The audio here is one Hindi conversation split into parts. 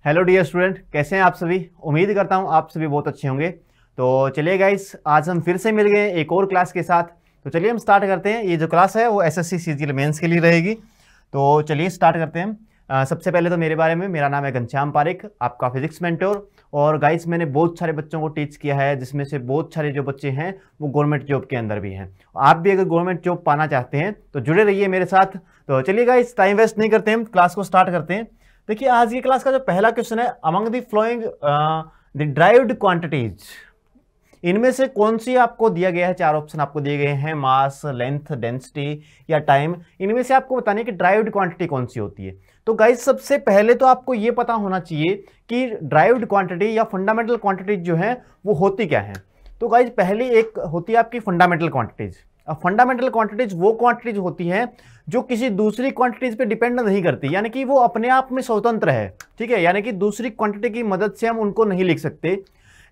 हेलो डियर स्टूडेंट, कैसे हैं आप सभी। उम्मीद करता हूं आप सभी बहुत अच्छे होंगे। तो चलिए गाइस, आज हम फिर से मिल गए एक और क्लास के साथ। तो चलिए हम स्टार्ट करते हैं। ये जो क्लास है वो एसएससी सीजीएल मेंस के लिए रहेगी। तो चलिए स्टार्ट करते हैं। सबसे पहले तो मेरे बारे में, मेरा नाम है घनश्याम पारिक, आपका फिजिक्स मेंटोर। और गाइस मैंने बहुत सारे बच्चों को टीच किया है, जिसमें से बहुत सारे जो बच्चे हैं वो गवर्नमेंट जॉब के अंदर भी हैं। आप भी अगर गवर्नमेंट जॉब पाना चाहते हैं तो जुड़े रहिए मेरे साथ। तो चलिए गाइस, टाइम वेस्ट नहीं करते हैं, क्लास को स्टार्ट करते हैं। देखिए आज की क्लास का जो पहला क्वेश्चन है, among the flowing the derived quantities, इनमें से कौन सी आपको दिया गया है। चार ऑप्शन आपको दिए गए हैं, मास, लेंथ, डेंसिटी या टाइम। इनमें से आपको बताने कि ड्राइव्ड क्वांटिटी कौन सी होती है। तो गाइस सबसे पहले तो आपको यह पता होना चाहिए कि ड्राइव्ड क्वांटिटी या फंडामेंटल क्वांटिटी जो है वो होती क्या है। तो गाइस पहली एक होती है आपकी फंडामेंटल क्वांटिटीज। अब फंडामेंटल क्वांटिटीज वो क्वांटिटीज होती हैं जो किसी दूसरी क्वांटिटीज पे डिपेंड नहीं करती, यानी कि वो अपने आप में स्वतंत्र है। ठीक है, यानी कि दूसरी क्वांटिटी की मदद से हम उनको नहीं लिख सकते।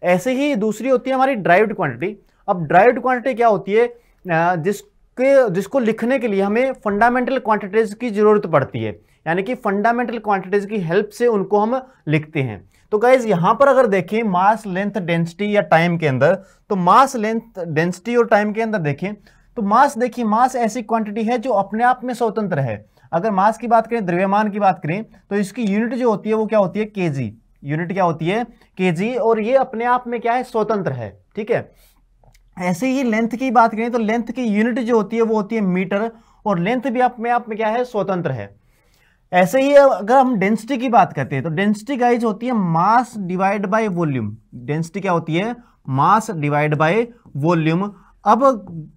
ऐसे ही दूसरी होती है हमारी ड्राइव्ड क्वांटिटी। अब ड्राइव्ड क्वांटिटी क्या होती है, जिसको लिखने के लिए हमें फंडामेंटल क्वांटिटीज की जरूरत पड़ती है, यानी कि फंडामेंटल क्वांटिटीज की हेल्प से उनको हम लिखते हैं। तो गाइज यहां पर अगर देखें मास, लेंथ, डेंसिटी या टाइम के अंदर, तो मास, लेंथ, डेंसिटी और टाइम के अंदर देखें तो मास, देखिए मास ऐसी क्वांटिटी है जो अपने आप में स्वतंत्र है। अगर मास की बात करें, द्रव्यमान की बात करें, तो इसकी यूनिट जो होती है वो क्या होती है, केजी। यूनिट क्या होती है, केजी, और ये अपने आप में क्या है, स्वतंत्र है। ठीक है, ऐसे ही लेंथ की बात करें तो लेंथ की यूनिट जो होती है वो होती है मीटर, और लेंथ भी अपने आप में क्या है, स्वतंत्र है। ऐसे ही अगर हम डेंसिटी की बात करते हैं तो डेंसिटी गाइज होती है mass divide by volume. Density क्या होती है, मास डिवाइड बाय वॉल्यूम। अब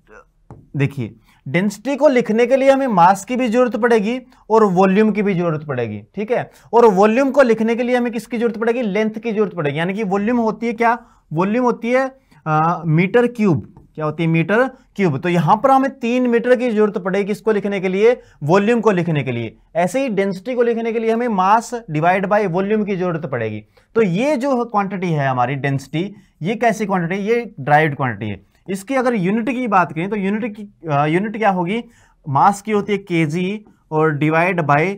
देखिए डेंसिटी को लिखने के लिए हमें मास की भी जरूरत पड़ेगी और वॉल्यूम की भी जरूरत पड़ेगी। ठीक है, और वॉल्यूम को लिखने के लिए हमें किसकी जरूरत पड़ेगी, लेंथ की जरूरत पड़ेगी। यानी कि वॉल्यूम होती है क्या, वॉल्यूम होती है मीटर क्यूब। क्या होती है, मीटर क्यूब। तो यहां पर हमें 3 मीटर की जरूरत पड़ेगी इसको लिखने के लिए, वॉल्यूम को लिखने के लिए। ऐसे ही डेंसिटी को लिखने के लिए हमें मास डिवाइड बाय वॉल्यूम की जरूरत पड़ेगी। तो ये जो क्वांटिटी है हमारी डेंसिटी, ये कैसी क्वांटिटी, ये ड्राइव्ड क्वांटिटी है। इसकी अगर यूनिट की बात करें तो यूनिट क्या होगी, मास की होती है केजी, और डिवाइड बाय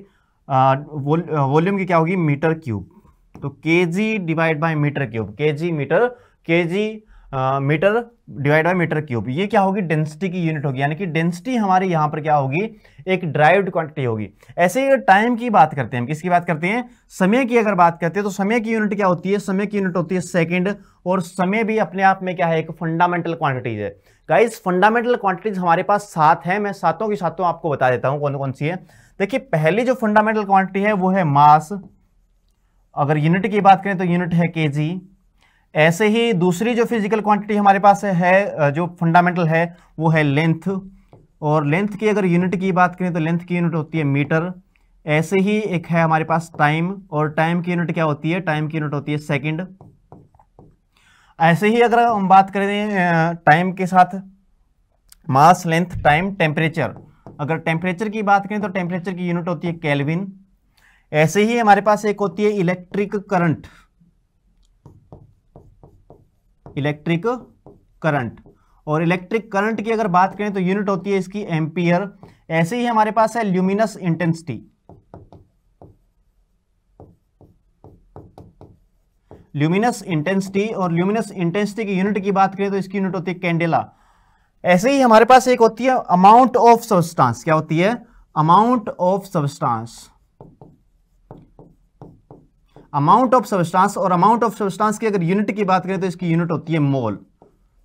वॉल्यूम की क्या होगी, मीटर क्यूब। तो kg divide by meter cube, kg meter divide by meter cube, ये क्या होगी, डेंसिटी की यूनिट होगी। यानी कि डेंसिटी हमारी यहां पर क्या होगी, एक ड्राइव्ड क्वांटिटी होगी। ऐसे ही टाइम की बात करते हैं, हम किसकी बात करते हैं, समय की अगर बात करते हैं तो समय की यूनिट क्या होती है, समय की यूनिट होती है सेकंड, और समय भी अपने आप में क्या है, एक फंडामेंटल क्वांटिटीज है। गाइस फंडामेंटल क्वांटिटीज हमारे पास 7 है, मैं सातों की सातों आपको बता देता हूं कौन कौन सी है। देखिए पहली जो फंडामेंटल क्वांटिटी है वो है मास। अगर यूनिट की बात करें तो यूनिट है केजी। ऐसे ही दूसरी जो फिजिकल क्वांटिटी हमारे पास है जो फंडामेंटल है वो है लेंथ, और लेंथ की अगर यूनिट की बात करें तो लेंथ की यूनिट होती है मीटर। ऐसे ही एक है हमारे पास टाइम, और टाइम की यूनिट क्या होती है, टाइम की यूनिट होती है सेकंड। ऐसे ही अगर हम बात करें टाइम के साथ, मास, लेंथ, टाइम, टेम्परेचर। अगर टेम्परेचर की बात करें तो टेम्परेचर की यूनिट होती है केल्विन। ऐसे ही हमारे पास एक होती है इलेक्ट्रिक करंट, इलेक्ट्रिक करंट, और इलेक्ट्रिक करंट की अगर बात करें तो यूनिट होती है इसकी एम्पियर। ऐसे ही हमारे पास है ल्यूमिनस इंटेंसिटी, ल्यूमिनस इंटेंसिटी, और ल्यूमिनस इंटेंसिटी की यूनिट की बात करें तो इसकी यूनिट होती है कैंडेला। ऐसे ही हमारे पास एक होती है अमाउंट ऑफ सब्सटेंस। क्या होती है, amount of substance, amount of substance, और अमाउंट ऑफ सब्सटेंस की अगर यूनिट की बात करें तो इसकी यूनिट होती है मोल।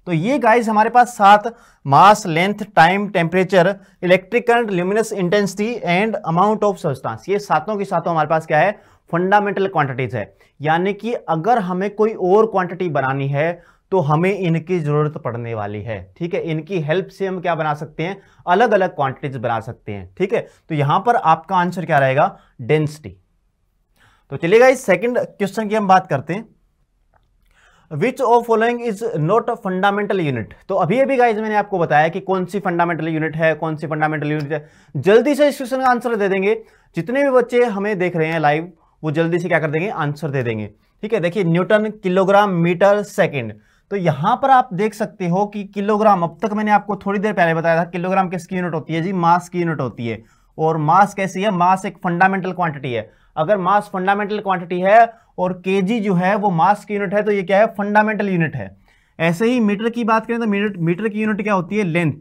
तो ये गाइस हमारे पास 7 mass, length, time, temperature, electric current, luminous intensity and amount of substance, ये सातों की सातों हमारे पास क्या है, फंडामेंटल क्वांटिटीज है। यानी कि अगर हमें कोई और क्वांटिटी बनानी है तो हमें इनकी जरूरत पड़ने वाली है। ठीक है, इनकी हेल्प से हम क्या बना सकते हैं, अलग अलग क्वांटिटीज बना सकते हैं। ठीक है, तो यहां पर आपका आंसर क्या रहेगा, डेंसिटी। तो चलिएगा इस सेकंड क्वेश्चन की हम बात करते हैं, which of following is not a fundamental unit. तो अभी अभी गाइज मैंने आपको बताया कि कौन सी फंडामेंटल यूनिट है, कौन सी फंडामेंटल यूनिट है। जल्दी से इस क्वेश्चन का आंसर दे देंगे, जितने भी बच्चे हमें देख रहे हैं लाइव वो जल्दी से क्या कर देंगे, आंसर दे देंगे। ठीक है, देखिए न्यूटन, किलोग्राम, मीटर, सेकंड। तो यहां पर आप देख सकते हो कि किलोग्राम, अब तक मैंने आपको थोड़ी देर पहले बताया था किलोग्राम किसकी यूनिट होती है जी, मास की यूनिट होती है। और मास कैसी है, मास एक फंडामेंटल क्वांटिटी है। अगर मास फंडामेंटल क्वांटिटी है और केजी जो है वो मास की यूनिट है, तो ये क्या है, फंडामेंटल यूनिट है। ऐसे ही मीटर की बात करें तो मीटर की यूनिट क्या होती है, लेंथ।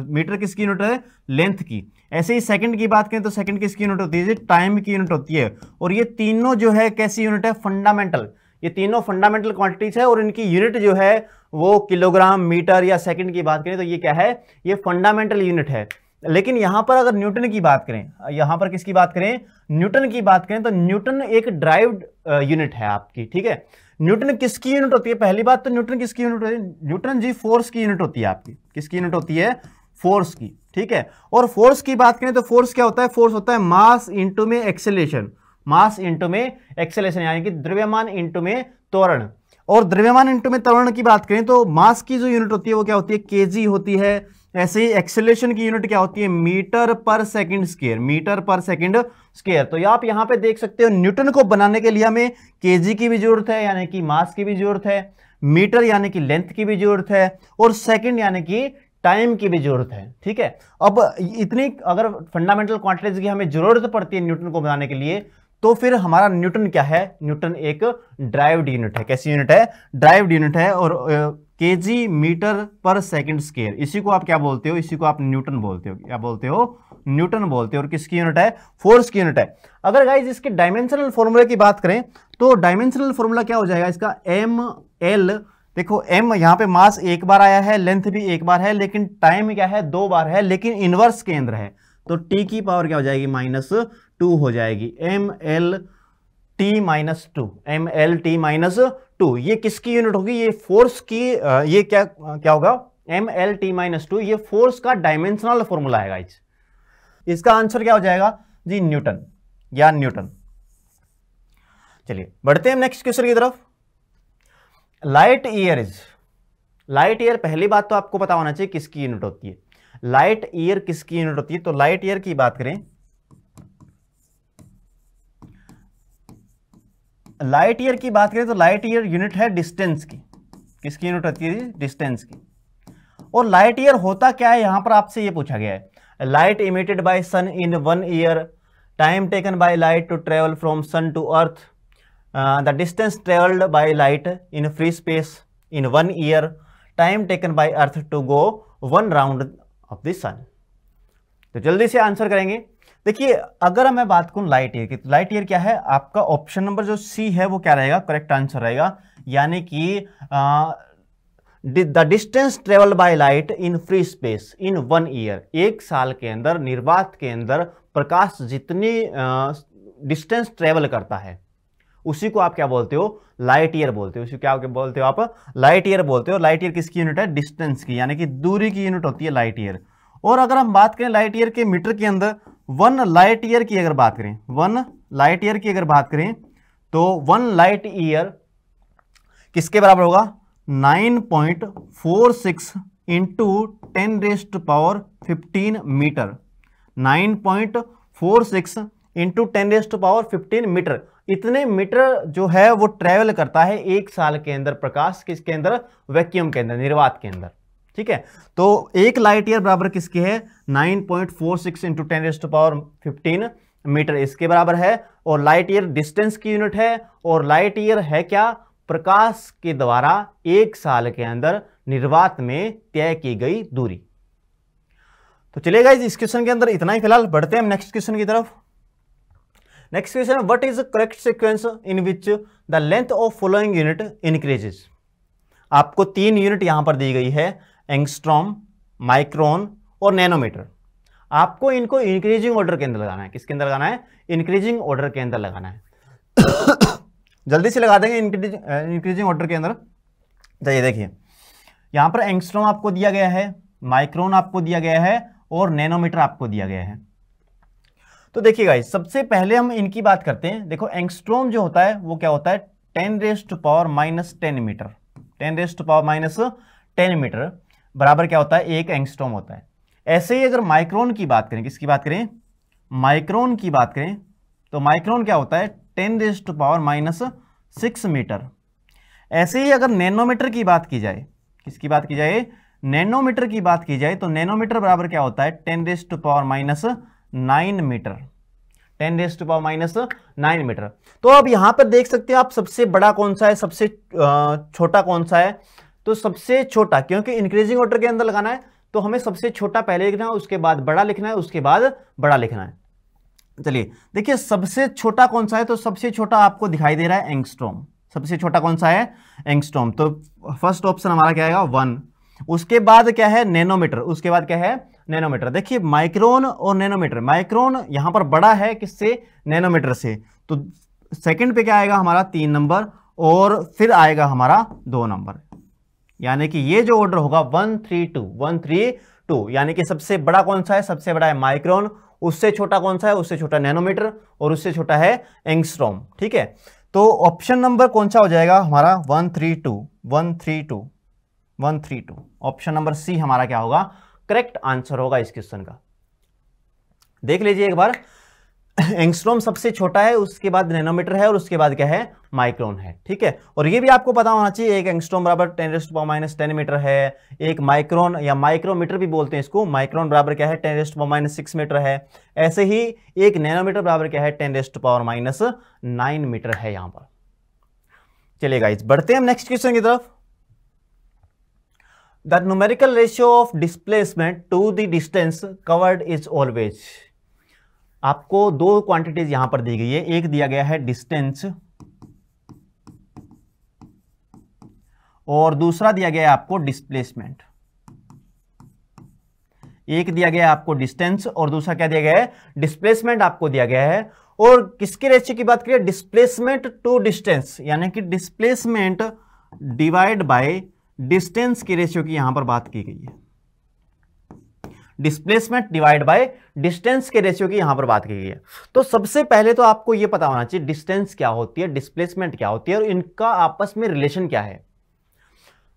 मीटर किसकी यूनिट है, लेंथ की। ऐसे ही सेकंड की बात करें तो सेकंड किसकी यूनिट होती है, टाइम की यूनिट होती है। और ये तीनों जो है कैसी यूनिट है, फंडामेंटल। ये तीनों फंडामेंटल क्वांटिटीज है और इनकी यूनिट जो है वो किलोग्राम, मीटर या सेकंड की बात करें तो ये क्या है, ये फंडामेंटल यूनिट है। लेकिन यहां पर अगर न्यूटन की बात करें, यहां पर किसकी बात करें, न्यूटन की बात करें, तो न्यूटन एक ड्राइव्ड यूनिट है आपकी, ठीक है। न्यूटन किसकी यूनिट होती है, पहली बात तो न्यूटन किसकी यूनिट होती है, न्यूटन जी फोर्स की यूनिट होती है आपकी। किसकी यूनिट होती है, फोर्स की, ठीक है। और फोर्स की बात करें तो फोर्स क्या होता है, फोर्स होता है मास इंटू में एक्सेलेरेशन, मास इंटू में एक्सेलेरेशन, यानी कि द्रव्यमान इंटू में त्वरण। और द्रव्यमान इंटू में त्वरण की बात करें तो मास की जो यूनिट होती है वो क्या होती है, केजी होती है। ऐसे ही एक्सेलरेशन की यूनिट क्या होती है, metre per second square, metre per second square. तो आप यहां पे देख सकते हो न्यूटन को बनाने के लिए हमें केजी की भी जरूरत है, यानी कि मास की भी जरूरत है, मीटर यानी कि लेंथ की भी जरूरत है, और सेकंड यानी कि टाइम की भी जरूरत है, ठीक है। अब इतनी अगर फंडामेंटल क्वांटिटीज की हमें जरूरत पड़ती है न्यूटन को बनाने के लिए, तो फिर हमारा न्यूटन क्या है, न्यूटन एक ड्राइव्ड यूनिट है। कैसी यूनिट है, ड्राइव्ड यूनिट है। और KG metre per second square, इसी को आप क्या बोलते हो, इसी को आप न्यूटन बोलते हो। क्या बोलते हो, न्यूटन बोलते हो। और किसकी यूनिट है, फोर्स की यूनिट है। अगर गाइज इसके डायमेंशनल फॉर्मूले की बात करें तो डायमेंशनल फॉर्मूला क्या हो जाएगा इसका, एम एल। देखो एम यहां पे मास एक बार आया है, लेंथ भी एक बार है, लेकिन टाइम क्या है, 2 बार है, लेकिन इनवर्स के अंदर है, तो टी की पावर क्या हो जाएगी, -2 हो जाएगी। M L T -2, M L T -2, ये किसकी यूनिट होगी, ये फोर्स की। ये क्या होगा, एम एल टी -2, ये फोर्स का डायमेंशनल फॉर्मूला है गाइस। इसका आंसर क्या हो जाएगा जी, न्यूटन या न्यूटन। चलिए बढ़ते हैं नेक्स्ट क्वेश्चन की तरफ। लाइट ईयर, पहली बात तो आपको पता होना चाहिए किसकी यूनिट होती है, लाइट ईयर किसकी यूनिट होती है। तो लाइट ईयर की बात करें, लाइट ईयर की बात करें तो लाइट ईयर यूनिट है डिस्टेंस की। किसकी यूनिट होती है, डिस्टेंस की। और लाइट ईयर होता क्या है, यहां पर आपसे ये पूछा गया है, light emitted by sun in 1 year, time taken by light to travel from sun to earth, the distance travelled by light in free space in 1 year, time taken by earth to go 1 round of the sun. तो जल्दी से आंसर करेंगे। देखिए अगर मैं बात करूं लाइट ईयर की, तो लाइट ईयर क्या है, आपका ऑप्शन नंबर जो सी है वो क्या रहेगा, करेक्ट आंसर रहेगा। यानी कि the distance travel by light in free space in 1 year, 1 साल के अंदर निर्वात के अंदर प्रकाश जितनी डिस्टेंस ट्रेवल करता है उसी को आप क्या बोलते हो, लाइट ईयर बोलते हो। उसी क्या बोलते हो आप, लाइट ईयर बोलते हो। लाइट ईयर किसकी यूनिट है, डिस्टेंस की, यानी कि दूरी की यूनिट होती है लाइट ईयर। और अगर हम बात करें लाइट ईयर के मीटर के अंदर, 1 लाइट ईयर की अगर बात करें, 1 लाइट ईयर की अगर बात करें तो 1 लाइट ईयर किसके बराबर होगा, 9.46 इंटू 10⁻15 मीटर, 9.46 इंटू 10⁻15 मीटर। इतने मीटर जो है वो ट्रेवल करता है 1 साल के अंदर प्रकाश, किसके अंदर, वैक्यूम के अंदर, निर्वात के अंदर, ठीक है। तो 1 लाइट ईयर बराबर किसके है, 9.46 इंटू 10⁻15 मीटर इसके बराबर है। और लाइट ईयर डिस्टेंस की यूनिट है। और लाइट ईयर है क्या, प्रकाश के द्वारा 1 साल के अंदर निर्वात में तय की गई दूरी। तो चलिएगा इस क्वेश्चन के अंदर इतना ही फिलहाल, बढ़ते हैं हम नेक्स्ट क्वेश्चन की तरफ। नेक्स्ट क्वेश्चन है, what is the correct sequence in which the length of following unit increases. आपको 3 यूनिट यहां पर दी गई है, एंगस्ट्रॉम, माइक्रोन और नैनोमीटर। आपको इनको इंक्रीजिंग ऑर्डर के अंदर लगाना है। किसके अंदर लगाना है, इंक्रीजिंग ऑर्डर के अंदर लगाना है। जल्दी से लगा देंगे इंक्रीजिंग ऑर्डर के अंदर। चलिए देखिए यहां पर एंगस्ट्रॉम आपको दिया गया है, माइक्रोन आपको दिया गया है और नैनोमीटर आपको दिया गया है। तो देखिए गाइस सबसे पहले हम इनकी बात करते हैं। देखो एंगस्ट्रॉम जो होता है वो क्या होता है, 10⁻⁻10 मीटर, 10⁻⁻10 मीटर बराबर क्या होता है, 1 एंगस्ट्रॉम होता है। ऐसे ही अगर माइक्रोन की बात करें, किसकी बात करें, माइक्रोन की बात करें, तो माइक्रोन क्या होता है, 10⁻⁻6 मीटर। ऐसे ही अगर नैनोमीटर की बात की जाए, किसकी बात की जाए, नैनोमीटर की बात की जाए, तो नैनोमीटर बराबर क्या होता है, 10⁻⁹ मीटर, 10⁻⁹ मीटर। तो अब यहां पर देख सकते हैं आप सबसे बड़ा कौन सा है, सबसे छोटा कौन सा है। तो सबसे छोटा, क्योंकि इंक्रीजिंग ऑर्डर के अंदर लगाना है तो हमें सबसे छोटा पहले लिखना है, उसके बाद बड़ा लिखना है, उसके बाद बड़ा लिखना है। चलिए देखिए सबसे छोटा कौन सा है, तो सबसे छोटा आपको दिखाई दे रहा है एंगस्ट्रॉम। सबसे छोटा कौन सा है, एंगस्ट्रॉम। तो फर्स्ट ऑप्शन हमारा क्या आएगा 1। उसके बाद क्या है नैनोमीटर, उसके बाद क्या है नैनोमीटर। देखिए माइक्रोन और नैनोमीटर, माइक्रोन यहां पर बड़ा है किससे, नैनोमीटर से। तो सेकंड पे क्या आएगा हमारा 3 नंबर, और फिर आएगा हमारा 2 नंबर। यानी कि ये जो ऑर्डर होगा 132 यानी कि सबसे बड़ा कौन सा है, सबसे बड़ा है माइक्रोन, उससे छोटा कौन सा है, उससे छोटा नैनोमीटर, और उससे छोटा है एंगस्ट्रॉम। ठीक है, तो ऑप्शन नंबर कौन सा हो जाएगा हमारा 132। ऑप्शन नंबर सी हमारा क्या होगा, करेक्ट आंसर होगा इस क्वेश्चन का। देख लीजिए एक बार, एंगस्ट्रॉम सबसे छोटा है, उसके बाद नैनोमीटर है, और उसके बाद क्या है माइक्रोन है। ठीक है, और ये भी आपको पता होना चाहिए, एक एंगस्ट्रॉम बराबर 10⁻⁻10 मीटर है, एक माइक्रोन या माइक्रोमीटर भी बोलते हैं इसको, माइक्रोन बराबर क्या है 10⁻6 मीटर है। ऐसे ही एक नैनोमीटर बराबर क्या है 10⁻9 मीटर है यहां पर। चलिए गाइस बढ़ते हैं हम नेक्स्ट क्वेश्चन की तरफ। The numerical ratio of displacement to the distance covered is always. आपको दो क्वांटिटीज यहां पर दी गई है, एक दिया गया है डिस्टेंस और दूसरा दिया गया है आपको डिस्प्लेसमेंट। एक दिया गया है आपको डिस्टेंस और दूसरा क्या दिया गया है, डिस्प्लेसमेंट आपको दिया गया है। और किसके रेशियो की बात करें, डिस्प्लेसमेंट टू डिस्टेंस, यानी कि डिस्प्लेसमेंट डिवाइड बाय डिस्टेंस की रेशियो की यहां पर बात की गई है। डिस्प्लेसमेंट डिवाइड बाय डिस्टेंस के रेशियो की यहां पर बात की गई है। तो सबसे पहले तो आपको यह पता होना चाहिए डिस्टेंस क्या होती है, डिस्प्लेसमेंट क्या होती है, और इनका आपस में रिलेशन क्या है।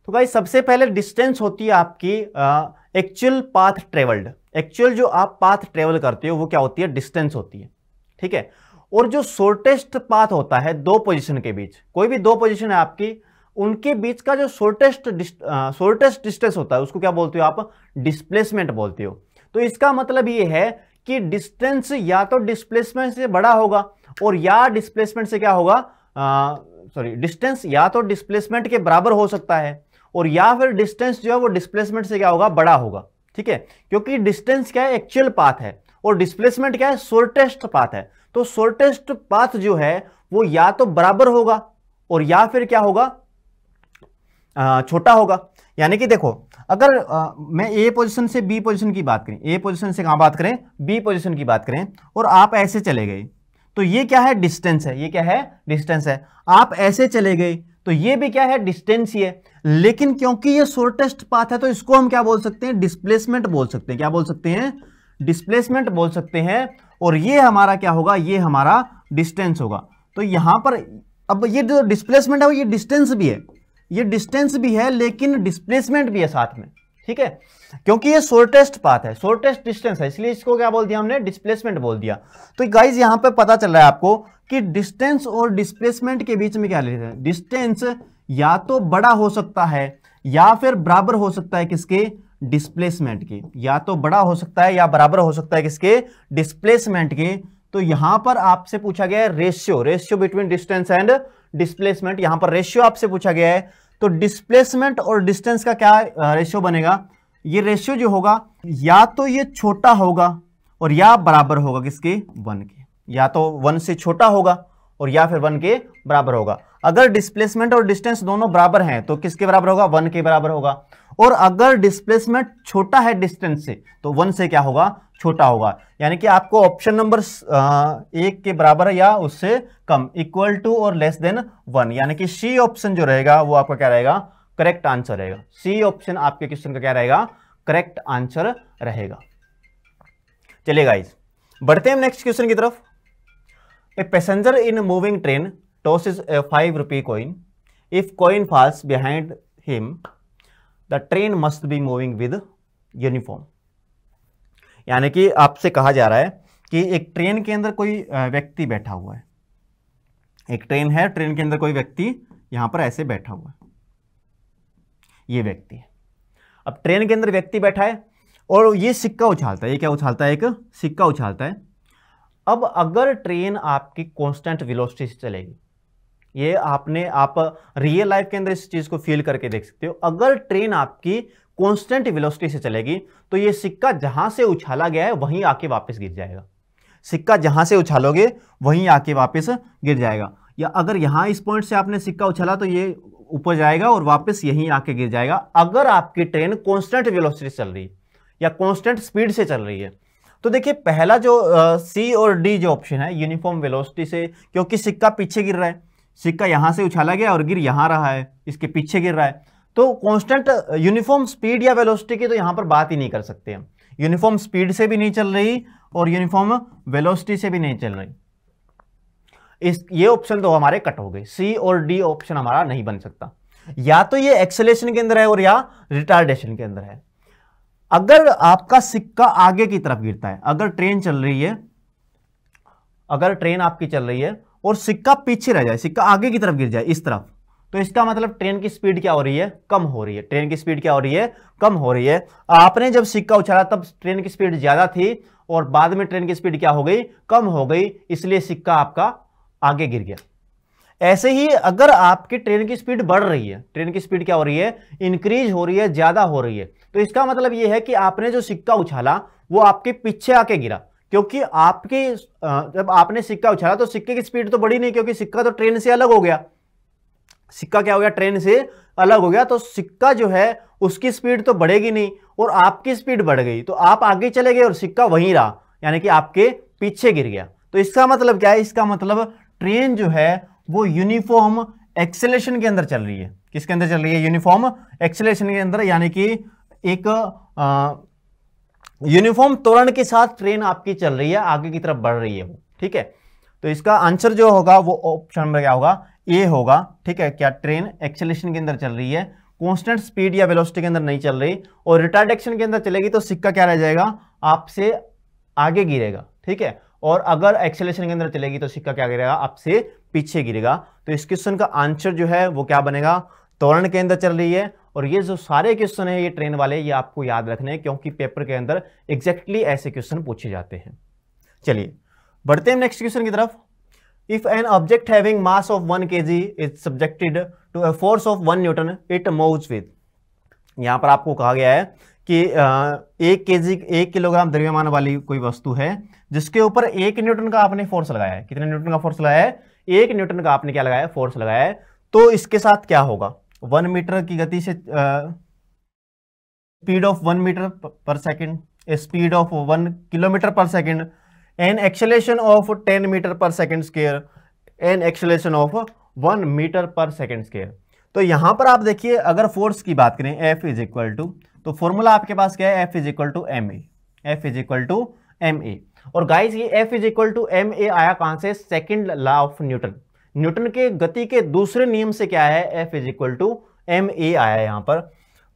तो भाई सबसे पहले डिस्टेंस होती है आपकी एक्चुअल पाथ ट्रेवल्ड। एक्चुअल जो आप पाथ ट्रेवल करते हो वो क्या होती है, डिस्टेंस होती है। ठीक है, और जो शॉर्टेस्ट पाथ होता है दो पोजीशन के बीच, कोई भी दो पोजीशन है आपकी, उनके बीच का जो शॉर्टेस्ट डिस्टेंस होता है उसको क्या बोलते हो आप, डिस्प्लेसमेंट बोलते हो। तो इसका मतलब ये है कि डिस्टेंस या तो डिस्प्लेसमेंट से बड़ा होगा और या डिस्प्लेसमेंट से क्या होगा, डिस्टेंस या तो डिस्प्लेसमेंट के बराबर हो सकता है और या फिर डिस्टेंस जो है वो डिस्प्लेसमेंट से क्या होगा, बड़ा होगा। ठीक है, क्योंकि डिस्टेंस क्या है, एक्चुअल पाथ है, और डिस्प्लेसमेंट क्या है, शॉर्टेस्ट पाथ है। तो शॉर्टेस्ट पाथ जो है वो या तो बराबर होगा और या फिर क्या होगा, छोटा होगा। यानी कि देखो अगर मैं ए पोजीशन से बी पोजीशन की बात करें, ए पोजीशन से कहां बात करें, बी पोजीशन की बात करें, और आप ऐसे चले गए तो ये क्या है, डिस्टेंस है। ये क्या है, डिस्टेंस है। आप ऐसे चले गए तो ये भी क्या है, डिस्टेंस ही है। लेकिन क्योंकि ये शॉर्टेस्ट पाथ है तो इसको हम क्या बोल सकते हैं, डिस्प्लेसमेंट बोल सकते हैं। क्या बोल सकते हैं, डिस्प्लेसमेंट बोल सकते हैं। और ये हमारा क्या होगा, ये हमारा डिस्टेंस होगा। तो यहां पर अब ये जो डिस्प्लेसमेंट है ये डिस्टेंस भी है, ये डिस्टेंस भी है लेकिन डिस्प्लेसमेंट भी है साथ में। ठीक है, क्योंकि ये शॉर्टेस्ट पाथ है, शॉर्टेस्ट डिस्टेंस है, इसलिए इसको क्या बोल दिया हमने, डिस्प्लेसमेंट बोल दिया। तो गाइज यहां पे पता चल रहा है आपको कि डिस्टेंस और डिस्प्लेसमेंट के बीच में क्या ले रहे हैं, डिस्टेंस या तो बड़ा हो सकता है या फिर बराबर हो सकता है किसके, डिस्प्लेसमेंट के। या तो बड़ा हो सकता है या बराबर हो सकता है किसके, डिस्प्लेसमेंट के। तो यहां पर आपसे पूछा गया है ratio between distance and displacement. यहां पर रेशियो आपसे पूछा गया है, तो डिस्प्लेसमेंट और डिस्टेंस का क्या रेशियो बनेगा, ये रेशियो जो होगा या तो ये छोटा होगा और या बराबर होगा किसके, 1 के। या तो 1 से छोटा होगा और या फिर 1 के बराबर होगा। अगर डिस्प्लेसमेंट और डिस्टेंस दोनों बराबर हैं तो किसके बराबर होगा, 1 के बराबर होगा। और अगर डिस्प्लेसमेंट छोटा है डिस्टेंस से तो 1 से क्या होगा, छोटा होगा। यानी कि आपको ऑप्शन नंबर 1 के बराबर या उससे कम, इक्वल टू और लेस देन 1, यानी कि सी ऑप्शन जो रहेगा वो आपका क्या रहेगा, करेक्ट आंसर रहेगा। सी ऑप्शन आपके क्वेश्चन का क्या रहेगा, करेक्ट आंसर रहेगा। चलिए गाइस बढ़ते हैं नेक्स्ट क्वेश्चन की तरफ। A passenger in moving train tosses a 5 rupee coin. If coin falls behind him, the train must be moving with uniform. यानी कि आपसे कहा जा रहा है कि एक ट्रेन के अंदर कोई व्यक्ति बैठा हुआ है, एक ट्रेन है, ट्रेन के अंदर कोई व्यक्ति यहां पर ऐसे बैठा हुआ है, ये व्यक्ति है। अब ट्रेन के अंदर व्यक्ति बैठा है और ये सिक्का उछालता है, ये क्या उछालता है, एक सिक्का उछालता है। अब अगर ट्रेन आपकी कांस्टेंट वेलोसिटी से चलेगी, ये आप रियल लाइफ के अंदर इस चीज को फील करके देख सकते हो। अगर ट्रेन आपकी कांस्टेंट वेलोसिटी से चलेगी तो ये सिक्का जहां से उछाला गया है वहीं आके वापस गिर जाएगा। सिक्का जहां से उछालोगे वहीं आके वापस गिर जाएगा। या अगर यहां इस पॉइंट से आपने सिक्का उछाला तो ये ऊपर जाएगा और वापस यहीं आके गिर जाएगा, अगर आपकी ट्रेन कांस्टेंट वेलोसिटी से चल रही है या कांस्टेंट स्पीड से चल रही है। तो देखिए पहला जो सी और डी जो ऑप्शन है, यूनिफॉर्म वेलोसिटी से, क्योंकि सिक्का पीछे गिर रहा है, सिक्का यहां से उछाला गया और गिर यहां रहा है, इसके पीछे गिर रहा है, तो कांस्टेंट यूनिफॉर्म स्पीड या वेलोसिटी की तो यहां पर बात ही नहीं कर सकते हम। यूनिफॉर्म स्पीड से भी नहीं चल रही और यूनिफॉर्म वेलोसिटी से भी नहीं चल रही। ये ऑप्शन तो हमारे कट हो गए, सी और डी ऑप्शन हमारा नहीं बन सकता। या तो ये एक्सेलेरेशन के अंदर है और या रिटार्डेशन के अंदर है। अगर आपका सिक्का आगे की तरफ गिरता है, अगर ट्रेन चल रही है, अगर ट्रेन आपकी चल रही है और सिक्का पीछे रह जाए, सिक्का आगे की तरफ गिर जाए इस तरफ, तो इसका मतलब ट्रेन की स्पीड क्या हो रही है, कम हो रही है। ट्रेन की स्पीड क्या हो रही है, कम हो रही है। आपने जब सिक्का उछाला तब ट्रेन की स्पीड ज्यादा थी और बाद में ट्रेन की स्पीड क्या हो गई, कम हो गई, इसलिए सिक्का आपका आगे गिर गया। ऐसे ही अगर आपकी ट्रेन की स्पीड बढ़ रही है, ट्रेन की स्पीड क्या हो रही है, इंक्रीज हो रही है, ज्यादा हो रही है, तो इसका मतलब यह है कि आपने जो सिक्का उछाला वो आपके पीछे आके गिरा। क्योंकि आपके जब आपने सिक्का उछाला तो सिक्के की स्पीड तो बढ़ी नहीं, क्योंकि सिक्का तो ट्रेन से अलग हो गया। सिक्का क्या हो गया, ट्रेन से अलग हो गया, तो सिक्का जो है उसकी स्पीड तो बढ़ेगी नहीं और आपकी स्पीड बढ़ गई, तो आप आगे चले गए और सिक्का वहीं रहा, यानी कि आपके पीछे गिर गया। तो इसका मतलब क्या है, इसका मतलब ट्रेन जो है वो यूनिफॉर्म एक्सेलेरेशन के अंदर चल रही है। किसके अंदर चल रही है, यूनिफॉर्म एक्सेलेरेशन के अंदर, यानी कि एक यूनिफॉर्म त्वरण के साथ ट्रेन आपकी चल रही है, आगे की तरफ बढ़ रही है वो। ठीक है, तो इसका आंसर जो होगा वो ऑप्शन नंबर क्या होगा, ए होगा। ठीक है, क्या ट्रेन एक्सेलेरेशन के अंदर चल रही है, कांस्टेंट स्पीड या वेलोसिटी के अंदर नहीं चल रही, और रिटार्डेशन के अंदर चलेगी तो सिक्का क्या रह जाएगा, आपसे आगे गिरेगा। ठीक है, और अगर एक्सेलेरेशन के अंदर चलेगी तो सिक्का क्या गिरेगा, आपसे पीछे गिरेगा। तो इस क्वेश्चन का आंसर जो है वो क्या बनेगा, त्वरण के अंदर चल रही है। और ये जो सारे क्वेश्चन है ये ट्रेन वाले, ये आपको याद रखने हैं, क्योंकि पेपर के अंदर एग्जैक्टली ऐसे क्वेश्चन पूछे जाते हैं। चलिए बढ़ते हैं नेक्स्ट क्वेश्चन की तरफ। If an object having mass of 1 kg is subjected to a force of 1 newton it moves with, यहां पर आपको कहा गया है कि 1 किलोग्राम द्रव्यमान वाली कोई वस्तु है जिसके ऊपर 1 न्यूटन का आपने फोर्स लगाया है। कितने न्यूटन का फोर्स लगाया है, 1 न्यूटन का आपने क्या लगाया है, फोर्स लगाया है। तो इसके साथ क्या होगा, 1 मीटर की गति से speed of 1 metre per second, speed of 1 kilometre per second, an acceleration of 10 metre per second square, an acceleration of 1 metre per second square. तो यहां पर आप देखिए, अगर फोर्स की बात करें F इज इक्वल टू, तो फॉर्मूला आपके पास क्या है, F is equal to m a, F is equal to m a. और गाइस ये F is equal to m a आया कहां से, second law of Newton, Newton के गति के दूसरे नियम से क्या है, F is equal to m a आया है यहां पर।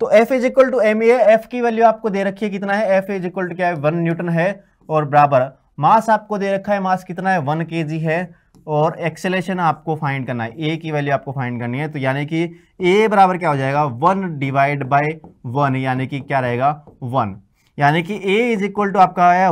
तो F is equal to m a, F की वैल्यू आपको दे रखी है कितना है, F इज इक्वल टू क्या है, 1 न्यूटन है, और बराबर मास आपको दे रखा है, मास कितना है, 1 kg है, और एक्सेलेरेशन आपको फाइंड करना है, ए की वैल्यू आपको फाइंड करनी है। तो यानी कि ए बराबर क्या हो जाएगा, 1 डिवाइड बाय 1, यानी कि क्या रहेगा, 1, यानी कि ए इज इक्वल टू आपका है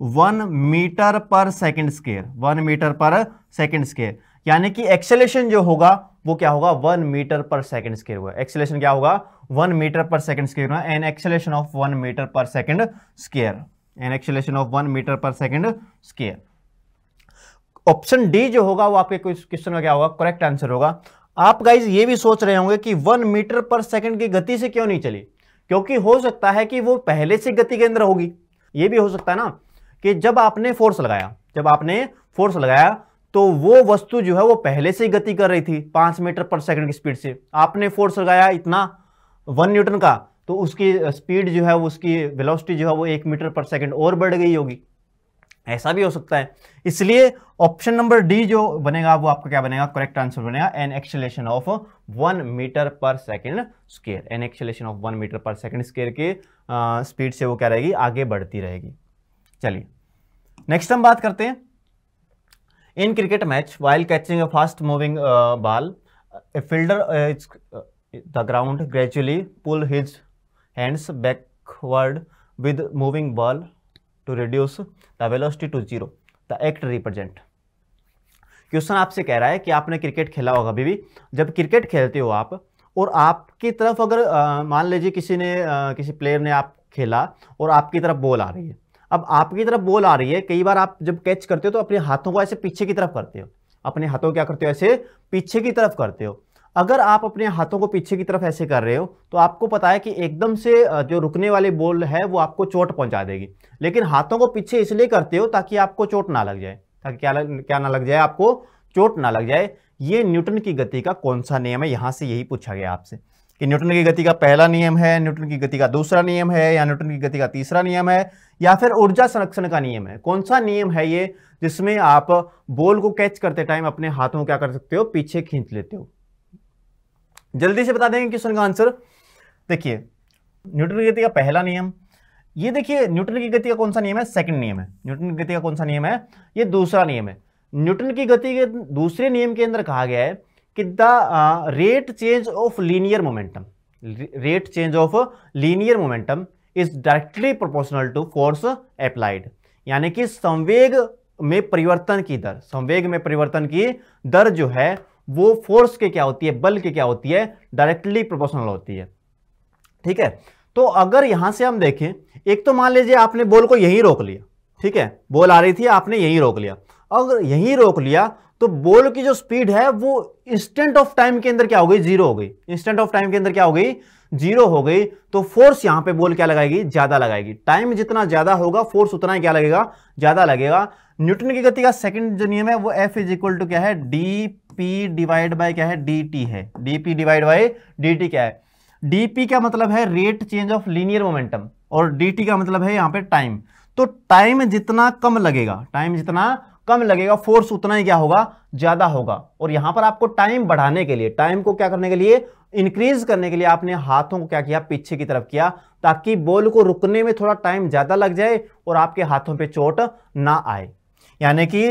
1 metre per second square, 1 metre per second square, यानी कि एक्सेलेरेशन जो होगा वो क्या होगा, 1 मीटर पर सेकेंड स्क्वायर होगा। एक्सेलेरेशन क्या होगा, 1 मीटर पर सेकेंड स्क्वायर होगा, an acceleration of 1 metre per second square, an acceleration of 1 metre per second square. Option D जो होगा वो आपके क्वेश्चन का क्या होगा, करेक्ट आंसर होगा। आप गाइज ये भी सोच रहे होंगे कि 1 मीटर पर सेकेंड की गति से क्यों नहीं चली, क्योंकि हो सकता है कि वो पहले से गति के अंदर होगी। ये भी हो सकता है ना कि जब आपने फोर्स लगाया, तो वो वस्तु जो है वो पहले से ही गति कर रही थी 5 मीटर पर सेकंड की स्पीड से, आपने फोर्स लगाया इतना 1 न्यूटन का, तो उसकी स्पीड जो है, उसकी वेलोसिटी जो है वो 1 मीटर पर सेकंड और बढ़ गई होगी। ऐसा भी हो सकता है, इसलिए ऑप्शन नंबर डी जो बनेगा वो आपका क्या बनेगा, करेक्ट आंसर बनेगा, an acceleration of 1 metre per second square, an acceleration of 1 metre per second square के स्पीड से वो क्या रहेगी, आगे बढ़ती रहेगी। चलिए नेक्स्ट हम बात करते हैं, in cricket match while catching a fast moving ball, a fielder the ground gradually pull his hands backward with moving ball to reduce the velocity to zero the act represent. Question आपसे कह रहा है कि आपने क्रिकेट खेला होगा अभी भी, जब क्रिकेट खेलते हो आप और आपकी तरफ अगर मान लीजिए किसी प्लेयर ने आप खेला और आपकी तरफ बॉल आ रही है, अब आपकी तरफ बॉल आ रही है, कई बार आप जब कैच करते हो तो अपने हाथों को ऐसे पीछे की तरफ करते हो, अपने हाथों क्या करते हो, ऐसे पीछे की तरफ करते हो। अगर आप अपने हाथों को पीछे की तरफ ऐसे कर रहे हो तो आपको पता है कि एकदम से जो रुकने वाली बॉल है वो आपको चोट पहुंचा देगी, लेकिन हाथों को पीछे इसलिए करते हो ताकि आपको चोट ना लग जाए, ताकि क्या ना लग जाए, आपको चोट ना लग जाए। ये न्यूटन की गति का कौन सा नियम है, यहां से यही पूछा गया आपसे कि न्यूटन की गति का पहला नियम है, न्यूटन की गति का दूसरा नियम है, या न्यूटन की गति का तीसरा नियम है, या फिर ऊर्जा संरक्षण का नियम है। कौन सा नियम है ये जिसमें आप बॉल को कैच करते टाइम अपने हाथों को क्या कर सकते हो, पीछे खींच लेते हो? जल्दी से बता देंगे क्वेश्चन का आंसर। देखिए न्यूटन की गति का पहला नियम, ये देखिए न्यूटन की गति का कौन सा नियम है, सेकंड नियम है। न्यूटन की गति का कौन सा नियम है, ये दूसरा नियम है। न्यूटन की गति के दूसरे नियम के अंदर कहा गया है कि the rate change of linear momentum, rate change of linear momentum is directly proportional to force applied, यानी कि संवेग में परिवर्तन की दर, संवेग में परिवर्तन की दर जो है वो फोर्स के क्या होती है, बल के क्या होती है, डायरेक्टली प्रोपोर्शनल होती है। ठीक है, तो अगर यहां से हम देखें, एक तो मान लीजिए आपने बॉल को यहीं रोक लिया, ठीक है, बॉल आ रही थी आपने यहीं रोक लिया, अगर यहीं रोक लिया तो बॉल की जो स्पीड है वो इंस्टेंट ऑफ टाइम के अंदर क्या हो गई, जीरो हो गई। इंस्टेंट ऑफ टाइम के अंदर क्या हो गई, जीरो हो गई। तो फोर्स यहां पे बॉल क्या लगाएगी, ज्यादा लगाएगी। टाइम जितना ज्यादा होगा फोर्स उतना ही क्या लगेगा, ज्यादा लगेगा। न्यूटन की गति का सेकंड जो नियम है वो F इज इक्वल टू क्या है, डी पी डिवाइड बाय क्या है, डी टी है। D P divide by D T क्या है, डी पी का मतलब है rate change of linear momentum और डी टी का मतलब है यहां पे टाइम। तो टाइम जितना कम लगेगा, टाइम जितना कम लगेगा फोर्स उतना ही क्या होगा, ज्यादा होगा। और यहां पर आपको टाइम बढ़ाने के लिए, टाइम को क्या करने के लिए, इंक्रीज करने के लिए आपने हाथों को क्या किया, पीछे की तरफ किया, ताकि बॉल को रुकने में थोड़ा टाइम ज्यादा लग जाए और आपके हाथों पे चोट ना आए। यानी कि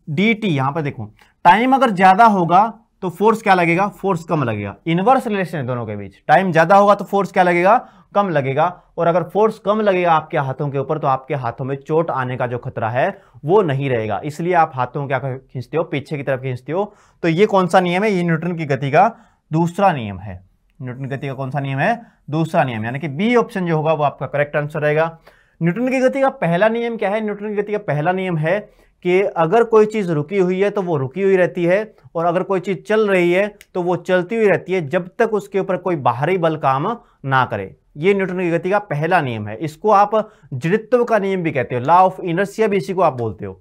डी टी, यहां पर देखो टाइम अगर ज्यादा होगा तो फोर्स क्या लगेगा, फोर्स कम लगेगा। इनवर्स रिलेशन है दोनों के बीच, टाइम ज्यादा होगा तो फोर्स क्या लगेगा, कम लगेगा। और अगर फोर्स कम लगेगा आपके हाथों के ऊपर तो आपके हाथों में चोट आने का जो खतरा है वो नहीं रहेगा। इसलिए आप हाथों को क्या खींचते हो, पीछे की तरफ खींचते हो। तो ये कौन सा नियम है, ये न्यूटन की गति का दूसरा नियम है। न्यूटन की गति का कौन सा नियम है, दूसरा नियम, यानी कि बी ऑप्शन जो होगा वो आपका करेक्ट आंसर रहेगा। न्यूटन की गति का पहला नियम क्या है, न्यूटन की गति का पहला नियम है कि अगर कोई चीज रुकी हुई है तो वो रुकी हुई रहती है, और अगर कोई चीज चल रही है तो वो चलती हुई रहती है जब तक उसके ऊपर कोई बाहरी बल काम ना करे। ये न्यूटन की गति का पहला नियम है। इसको आप जड़त्व का नियम भी कहते हो, लॉ ऑफ इनर्शिया भी इसी को आप बोलते हो।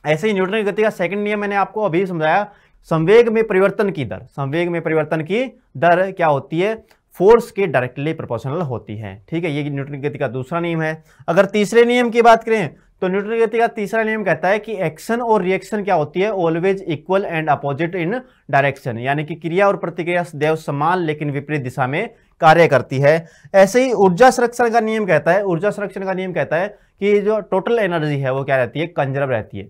ऐसे ही न्यूटन की गति का सेकंड नियम मैंने आपको अभी समझाया, संवेग में परिवर्तन की दर, संवेग में परिवर्तन की दर क्या होती है, फोर्स के डायरेक्टली प्रोपोर्शनल होती है। ठीक है, ये न्यूटन की गति का दूसरा नियम है। अगर तीसरे नियम की बात करें तो न्यूटन की गति का तीसरा नियम कहता है कि एक्शन और रिएक्शन क्या होती है, always equal and opposite in direction, यानी कि क्रिया और प्रतिक्रिया सदैव समान लेकिन विपरीत दिशा में कार्य करती है। ऐसे ही ऊर्जा संरक्षण का नियम कहता है, ऊर्जा संरक्षण का नियम कहता है कि जो टोटल एनर्जी है वो क्या रहती है, कंजर्व रहती है।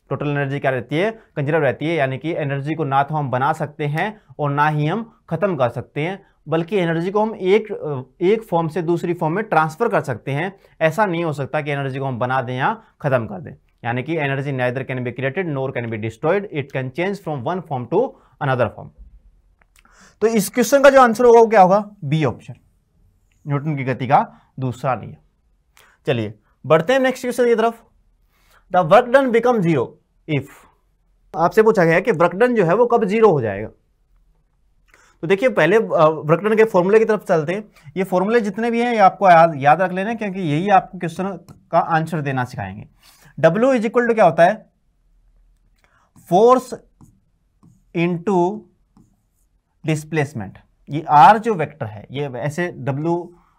टोटल एनर्जी क्या रहती है, कंजर्व रहती है, यानी कि एनर्जी को ना तो हम बना सकते हैं और ना ही हम खत्म कर सकते हैं, बल्कि एनर्जी को हम एक फॉर्म से दूसरी फॉर्म में ट्रांसफर कर सकते हैं। ऐसा नहीं हो सकता कि एनर्जी को हम बना दें या खत्म कर दें। यानी कि energy neither can be created nor can be destroyed, it can change from one form to another form. तो इस क्वेश्चन का जो आंसर होगा वो क्या होगा, बी ऑप्शन, न्यूटन की गति का दूसरा नियम। चलिए बढ़ते हैं नेक्स्ट क्वेश्चन की तरफ। The work done become zero if, आपसे पूछा गया है कि वर्क डन जो है वो कब जीरो हो जाएगा। तो देखिए पहले वर्क डन के फॉर्मूले की तरफ चलते हैं। ये फॉर्मूले जितने भी हैं ये आपको याद रख लेना, क्योंकि यही आपको क्वेश्चन का आंसर देना सिखाएंगे। W इज इक्वल टू क्या होता है, फोर्स इनटू डिस्प्लेसमेंट। ये R जो वेक्टर है, ये ऐसे W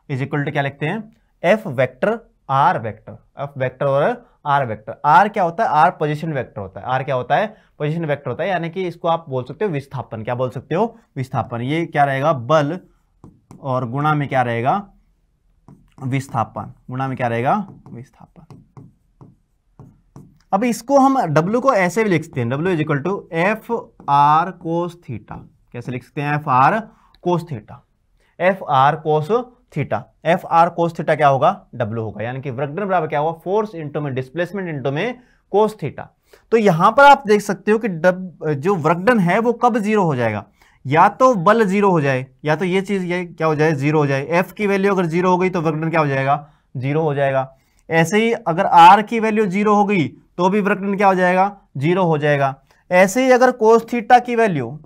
इज इक्वल टू क्या लिखते हैं, F vector R vector, F vector और R वेक्टर। R क्या होता है, R पोजीशन वेक्टर होता है। R क्या होता है, पोजीशन वेक्टर होता है, यानी कि इसको आप बोल सकते हो विस्थापन। क्या बोल सकते हो, विस्थापन। ये क्या रहेगा, बल और गुणा में क्या रहेगा, विस्थापन। गुणा में क्या रहेगा, विस्थापन। अब इसको हम W को ऐसे भी लिख सकते हैं, W is equal to F R cos theta. कैसे लिख सकते हैं, F R cos theta, F R cos theta, F R cos theta क्या होगा, डब्ल्यू होगा, यानी कि वर्क डन बराबर क्या होगा, फोर्स इंटू में डिस्प्लेसमेंट इंटू में कोस थीटा। तो यहां पर आप देख सकते हो कि जो वर्क डन है वो कब जीरो हो जाएगा, या तो बल जीरो हो जाए, या तो ये चीज ये क्या हो जाए, जीरो हो जाए। एफ की वैल्यू अगर जीरो हो गई तो वर्क डन क्या हो जाएगा, जीरो हो जाएगा। ऐसे ही अगर आर की वैल्यू जीरो हो गई तो भी वर्क डन क्या हो जाएगा, जीरो हो जाएगा। ऐसे ही अगर कोस थीटा की वैल्यू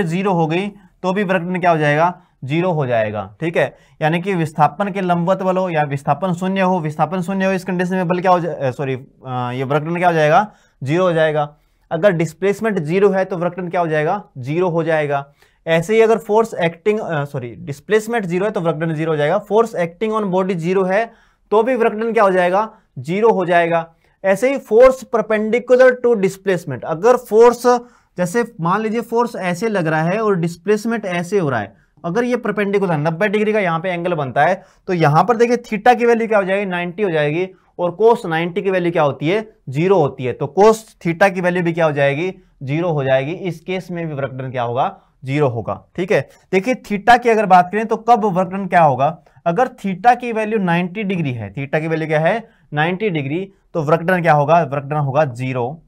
जीरो हो गई तो भी वर्क डन क्या हो जाएगा, जीरो हो जाएगा। ठीक है, यानी कि विस्थापन के लंबवत बल हो या विस्थापन शून्य हो, इस कंडीशन में बल क्या हो जाए, सॉरी ये वर्क डन क्या हो जाएगा, जीरो हो जाएगा। अगर डिस्प्लेसमेंट जीरो है तो वर्क डन क्या हो जाएगा, जीरो हो जाएगा। ऐसे ही अगर फोर्स एक्टिंग डिस्प्लेसमेंट जीरो है तो वर्क डन जीरो हो जाएगा। Force acting on body zero है तो भी वर्क डन क्या हो जाएगा, जीरो हो जाएगा। ऐसे ही फोर्स परपेंडिकुलर टू डिस्प्लेसमेंट, अगर फोर्स जैसे मान लीजिए फोर्स ऐसे लग रहा है और डिस्प्लेसमेंट ऐसे हो रहा है, अगर ये परपेंडिकुलर 90 डिग्री का यहाँ पे एंगल बनता है तो यहाँ पर देखिए थीटा की वैल्यू क्या हो जाएगी, 90 हो जाएगी, और कोस 90 की वैल्यू क्या होती है, जीरो होती है। तो कोस थीटा की वैल्यू भी क्या हो जाएगी, जीरो हो जाएगी। इस केस में भी वर्क डन क्या होगा, जीरो होगा। ठीक है, देखिए थीटा की अगर बात करें तो कब वर्क डन क्या होगा, अगर थीटा की वैल्यू 90 डिग्री है, थीटा की वैल्यू क्या है, 90 डिग्री, तो वर्क डन क्या होगा, वर्क डन होगा जीरो।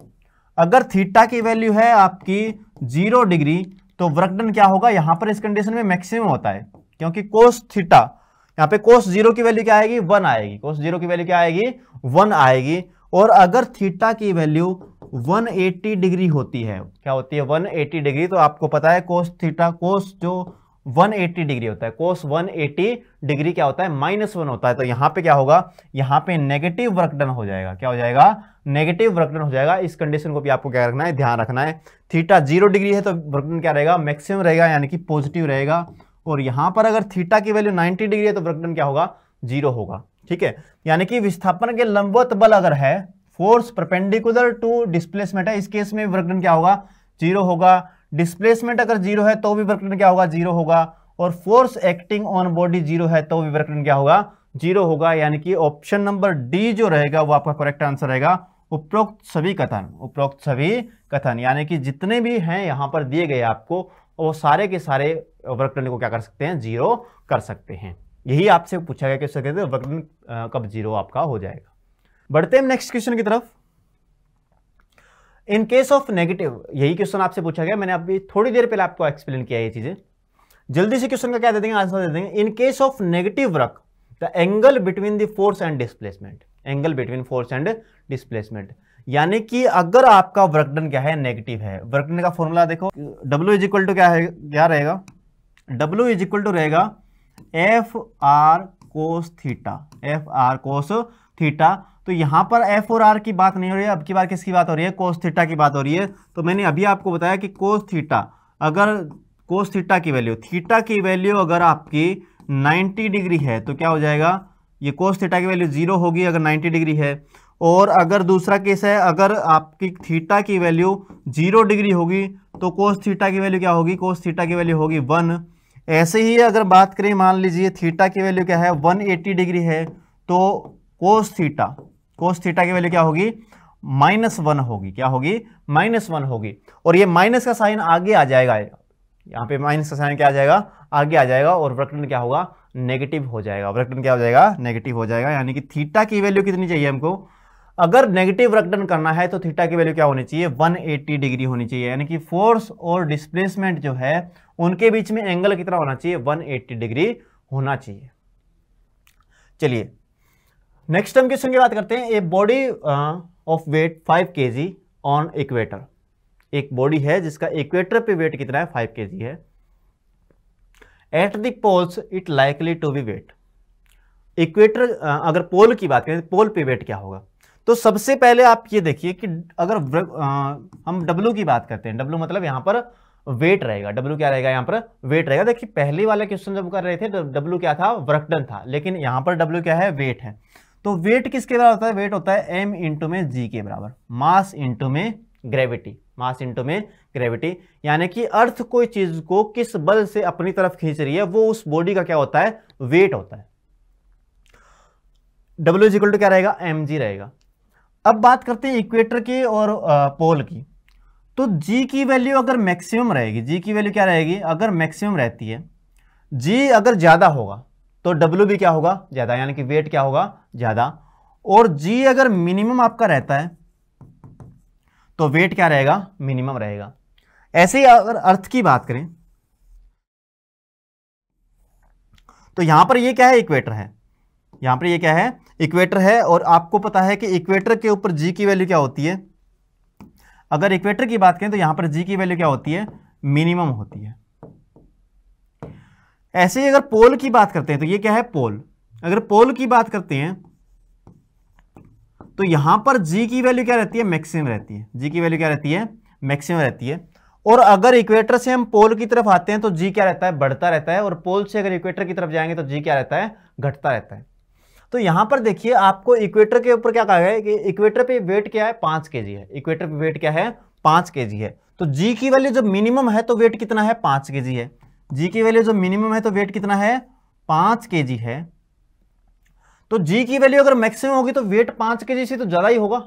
अगर थीटा की वैल्यू है आपकी 0 डिग्री तो वर्क डन क्या होगा, यहां पर इस कंडीशन में मैक्सिमम होता है, क्योंकि कोस थीटा यहां पे कोस 0 की वैल्यू क्या आएगी, 1 आएगी, कोस 0 की वैल्यू क्या आएगी, 1 आएगी। और अगर थीटा की वैल्यू 180 डिग्री होती है, क्या होती है, 180 डिग्री, तो आपको पता है कोस थीटा, कोस जो 180 डिग्री होता है, कोस 180 डिग्री क्या होता है, -1 होता है। तो यहां पे क्या होगा, यहां पे नेगेटिव वर्क डन हो जाएगा, क्या हो जाएगा, नेगेटिव वर्क डन हो जाएगा। इस कंडीशन को भी आपको क्या रखना है, ध्यान रखना है। थीटा 0 डिग्री है तो वर्क डन क्या रहेगा, मैक्सिमम रहेगा, यानी कि पॉजिटिव रहेगा। और यहां पर अगर थीटा की वैल्यू 90 डिग्री है तो वर्क डन क्या होगा, जीरो होगा। ठीक है, यानी कि विस्थापन के लंबवत बल अगर है, फोर्स परपेंडिकुलर टू डिस्प्लेसमेंट है, इस केस में वर्क डन क्या होगा, जीरो होगा। डिस्प्लेसमेंट अगर जीरो है तो भी वर्क डन क्या होगा, जीरो होगा। और force acting on body zero है तो भी वर्क डन क्या होगा, जीरो होगा। यानी कि ऑप्शन नंबर डी जो रहेगा वो आपका करेक्ट आंसर रहेगा। उपरोक्त सभी कथन यानी कि जितने भी हैं यहां पर दिए गए आपको, वो सारे के सारे वर्क डन को क्या कर सकते हैं, जीरो कर सकते हैं। यही आपसे पूछा गया कि वर्क डन कब जीरो आपका हो जाएगा। बढ़ते हैं नेक्स्ट क्वेश्चन की तरफ। इन केस ऑफ नेगेटिव, यही क्वेश्चन आपसे पूछा गया, मैंने अभी थोड़ी देर पहले आपको एक्सप्लेन किया ये चीजें। जल्दी से क्वेश्चन का क्या दे देंगे, आंसर दे देंगे। In case of negative work the angle between the force and displacement, angle between force and displacement, यानी कि अगर आपका वर्क डन क्या है, नेगेटिव है। वर्क डन का फॉर्मूला देखो, W इज इक्वल टू क्या है, क्या रहेगा, W इज इक्वल टू रहेगा F R cos theta, F R cos theta. तो यहां पर एफ और आर की बात नहीं हो रही है, अब की बार किसकी बात हो रही है, कोस थीटा की बात हो रही है। तो मैंने अभी आपको बताया कि कोस थीटा, अगर कोस थीटा की वैल्यू, थीटा की वैल्यू अगर आपकी 90 डिग्री है तो क्या हो जाएगा, ये कोस थीटा की वैल्यू 0 होगी अगर 90 डिग्री है। और अगर दूसरा केस है, अगर आपकी थीटा की वैल्यू 0 डिग्री होगी तो कोस थीटा की वैल्यू क्या होगी, कोस थीटा की वैल्यू होगी 1। ऐसे ही अगर बात करें, मान लीजिए थीटा की वैल्यू क्या है, 180 डिग्री है, तो कोस थीटा की वैल्यू क्या होगी, -1 होगी, क्या होगी, -1 होगी। और ये माइनस का साइन आगे आ जाएगा, यहाँ पे माइनस का साइन क्या आ जाएगा, आगे आ जाएगा, और वर्क डन क्या होगा, नेगेटिव हो जाएगा। वर्क डन क्या हो जाएगा, नेगेटिव हो जाएगा। यानी कि थीटा की वैल्यू कितनी चाहिए हमको, अगर नेगेटिव वर्क डन करना है तो थीटा की वैल्यू क्या होनी चाहिए, 180 डिग्री होनी चाहिए। यानी कि फोर्स और डिस्प्लेसमेंट जो है उनके बीच में एंगल कितना होना चाहिए, 180 डिग्री होना चाहिए। चलिए नेक्स्ट हम क्वेश्चन की बात करते हैं। A body of weight 5 kg on equator, एक बॉडी है जिसका इक्वेटर पे वेट कितना है, 5 kg है। At the poles it likely to be weight, equator अगर पोल की बात करें तो पोल पे वेट क्या होगा। तो सबसे पहले आप ये देखिए कि अगर हम W की बात करते हैं, W मतलब यहां पर वेट रहेगा, W क्या रहेगा, यहां पर वेट रहेगा। देखिए पहले वाले क्वेश्चन जब कर रहे थे तो W क्या था, वर्क डन था, लेकिन यहां पर W क्या है, वेट है। तो वेट किसके बराबर होता है, वेट होता है m इंटू में g के बराबर, मास इंटू में ग्रेविटी, मास इंटू में ग्रेविटी। यानी कि अर्थ कोई चीज को किस बल से अपनी तरफ खींच रही है वो उस बॉडी का क्या होता है, वेट होता है। W इज इक्वल टू क्या रहेगा, mg रहेगा। अब बात करते हैं इक्वेटर की और पोल की। तो g की वैल्यू अगर मैक्सिमम रहेगी, g की वैल्यू क्या रहेगी, अगर मैक्सिमम रहती है, जी अगर ज्यादा होगा तो डब्ल्यू भी क्या होगा, ज्यादा, यानी कि वेट क्या होगा, ज्यादा। और जी अगर मिनिमम आपका रहता है तो वेट क्या रहेगा, मिनिमम रहेगा। ऐसे ही अगर अर्थ की बात करें तो यहां पर ये क्या है, इक्वेटर है। यहां पर ये क्या है, इक्वेटर है। और आपको पता है कि इक्वेटर के ऊपर जी की वैल्यू क्या होती है, अगर इक्वेटर की बात करें तो यहां पर जी की वैल्यू क्या होती है, मिनिमम होती है। ऐसे ही अगर पोल की बात करते हैं तो ये क्या है, पोल। अगर पोल की बात करते हैं तो यहां पर जी की वैल्यू क्या रहती है, मैक्सिमम रहती है। जी की वैल्यू क्या रहती है, मैक्सिमम रहती है। और अगर इक्वेटर से हम पोल की तरफ आते हैं तो जी क्या रहता है, बढ़ता रहता है। और पोल से अगर इक्वेटर की तरफ जाएंगे तो जी क्या रहता है, घटता रहता है। तो यहां पर देखिए आपको इक्वेटर के ऊपर क्या कहा गया है कि इक्वेटर पे वेट क्या है, 5 kg है। इक्वेटर पे वेट क्या है, 5 kg है। तो जी की वैल्यू जब मिनिमम है तो वेट कितना है, 5 kg है। जी की वैल्यू जब मिनिमम है तो वेट कितना है, 5 kg है। तो जी की वैल्यू अगर मैक्सिमम होगी तो वेट 5 kg से तो ज्यादा ही होगा।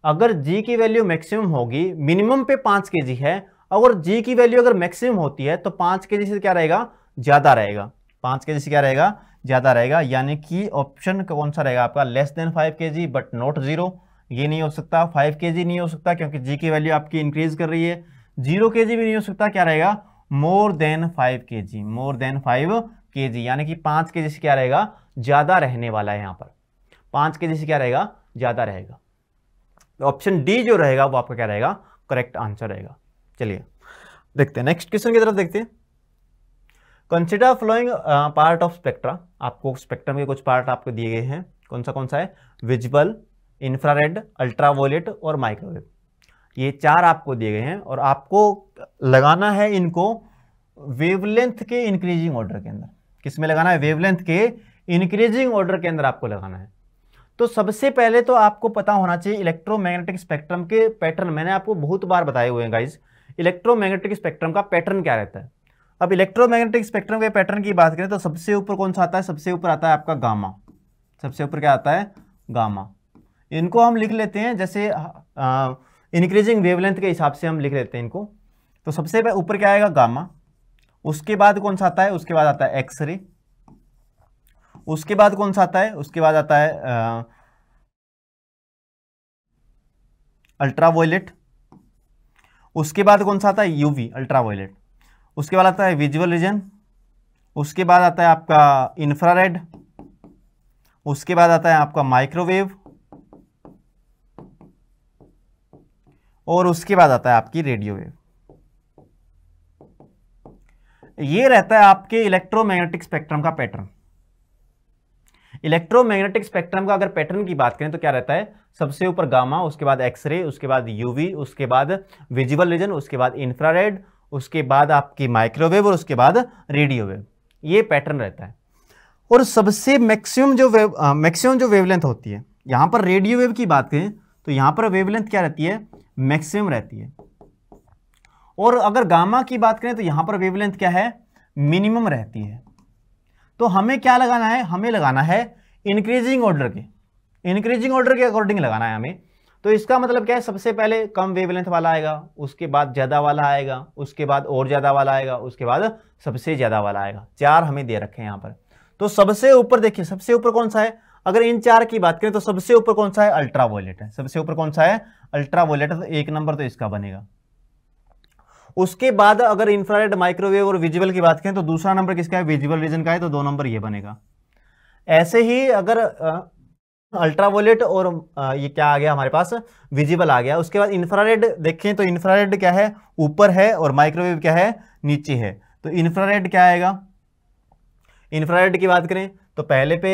अगर जी की वैल्यू मैक्सिमम होगी, मिनिमम पे 5 kg है, अगर जी की वैल्यू अगर मैक्सिमम होती है तो 5 kg से क्या रहेगा, ज्यादा रहेगा। 5 kg से क्या रहेगा, ज्यादा रहेगा। यानी कि ऑप्शन कौन सा रहेगा आपका, less than 5 kg but not 0। ये नहीं हो सकता, 5 kg नहीं हो सकता क्योंकि जी की वैल्यू आपकी इंक्रीज कर रही है। 0 kg भी नहीं हो सकता, क्या रहेगा, more than 5 kg, more than 5 kg। यानी कि 5 kg से क्या रहेगा, ज्यादा रहने वाला है। यहां पर 5 kg से क्या रहेगा, ज्यादा रहेगा। ऑप्शन डी जो रहेगा वो आपका क्या रहेगा, करेक्ट आंसर रहेगा। चलिए देखते हैं नेक्स्ट क्वेश्चन की तरफ देखते हैं। Consider flowing part of spectra. आपको स्पेक्ट्रम के कुछ पार्ट आपको दिए गए हैं। कौन सा है, विजिबल, इंफ्रारेड, अल्ट्रावायलेट और माइक्रोवेव। ये 4 आपको दिए गए हैं और आपको लगाना है इनको वेवलेंथ के इंक्रीजिंग ऑर्डर के अंदर। किस में लगाना है, वेवलेंथ के इंक्रीजिंग ऑर्डर के अंदर आपको लगाना है। तो सबसे पहले तो आपको पता होना चाहिए इलेक्ट्रोमैग्नेटिक स्पेक्ट्रम के पैटर्न। मैंने आपको बहुत बार बताए हुए हैं गाइज, इलेक्ट्रोमैग्नेटिक स्पेक्ट्रम का पैटर्न क्या रहता है। अब इलेक्ट्रोमैग्नेटिक स्पेक्ट्रम के पैटर्न की बात करें तो सबसे ऊपर कौन सा आता है, सबसे ऊपर आता है आपका गामा। सबसे ऊपर क्या आता है, गामा। इनको हम लिख लेते हैं जैसे इंक्रीजिंग वेवलेंथ के हिसाब से हम लिख लेते हैं इनको। तो सबसे ऊपर क्या आएगा, गामा। उसके बाद कौन सा आता है, उसके बाद आता है एक्सरे। उसके बाद कौन सा आता है, उसके बाद आता है अल्ट्रावायलेट। उसके बाद कौन सा आता है, यूवी, अल्ट्रावायलेट। उसके बाद आता है विजुअल रीजन। उसके बाद आता है आपका इंफ्रारेड। उसके बाद आता है आपका माइक्रोवेव। और उसके बाद आता है आपकी रेडियो वेव। ये रहता है आपके इलेक्ट्रोमैग्नेटिक स्पेक्ट्रम का पैटर्न। इलेक्ट्रोमैग्नेटिक स्पेक्ट्रम का अगर पैटर्न की बात करें तो क्या रहता है, सबसे ऊपर गामा, उसके बाद एक्सरे, उसके बाद यूवी, उसके बाद विजिबल रीजन, उसके बाद इंफ्रारेड, उसके बाद आपकी माइक्रोवेव और उसके बाद रेडियो वेव। ये पैटर्न रहता है। और सबसे मैक्सिमम जो वेवलेंथ होती है, यहां पर रेडियो वेव की बात करें तो यहां पर वेवलेंथ क्या रहती है, मैक्सिमम रहती है। और अगर गामा की बात करें तो यहां पर वेवलेंथ क्या है, मिनिमम रहती है। तो हमें क्या लगाना है, हमें लगाना है इंक्रीजिंग ऑर्डर के अकॉर्डिंग लगाना है हमें। तो इसका मतलब क्या है, सबसे पहले कम वेवलेंथ वाला आएगा, उसके बाद ज्यादा वाला आएगा, उसके बाद और ज्यादा वाला आएगा, उसके बाद सबसे ज्यादा वाला आएगा। 4 हमें दे रखे हैं यहां पर। तो सबसे ऊपर देखिए, सबसे ऊपर कौन सा है, अगर इन 4 की बात करें तो सबसे ऊपर कौन सा है, अल्ट्रावायलेट है। सबसे ऊपर कौन सा है, अल्ट्रावायलेट है। तो 1 नंबर तो इसका बनेगा। उसके बाद अगर इंफ्रारेड, माइक्रोवेव और विजिबल की बात करें तो दूसरा नंबर किसका है, विजिबल रीजन का है। तो 2 नंबर ये बनेगा। ऐसे ही अगर अल्ट्रावायलेट और ये क्या आ गया हमारे पास, विजिबल आ गया। उसके बाद इंफ्रारेड देखें तो इंफ्रारेड क्या है, ऊपर है, और माइक्रोवेव क्या है, नीचे है। तो इंफ्रारेड क्या आएगा, इंफ्रारेड की बात करें तो पहले पे